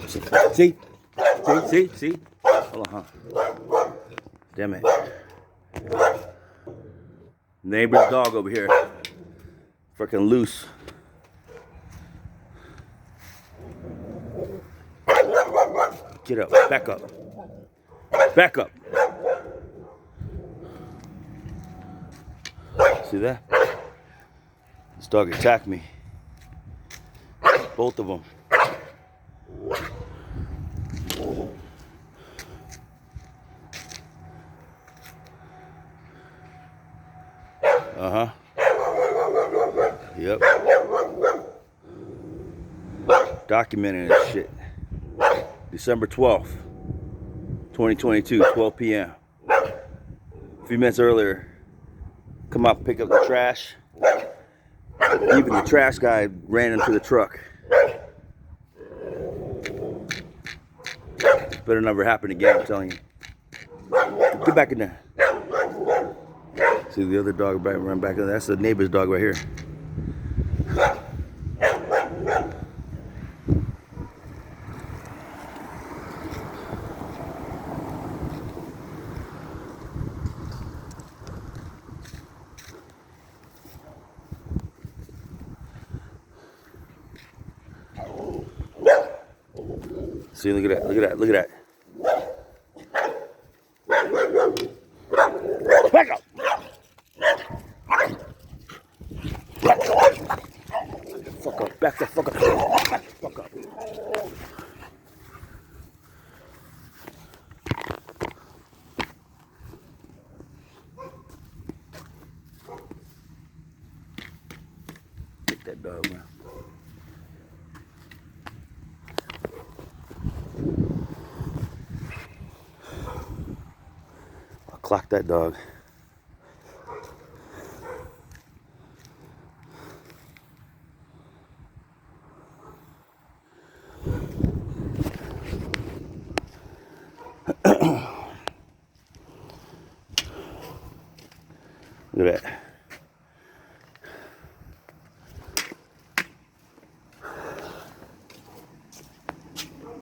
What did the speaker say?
See? See? Hold on, huh? Damn it. Neighbor's dog over here. Freaking loose. Get up. Back up. Back up. See that? This dog attacked me. Both of them. Uh-huh. Yep. Documenting this shit. December 12th, 2022, 12 p.m. A few minutes earlier, come out, pick up the trash. Even the trash guy ran into the truck. Better never happen again, I'm telling you. Get back in there. See the other dog run back in there. That's the neighbor's dog right here. See, look at that, look at that, look at that. Back up! Fuck up, back the fuck up. Back the fuck up. Get that dog, man. Clock that dog. Look at that.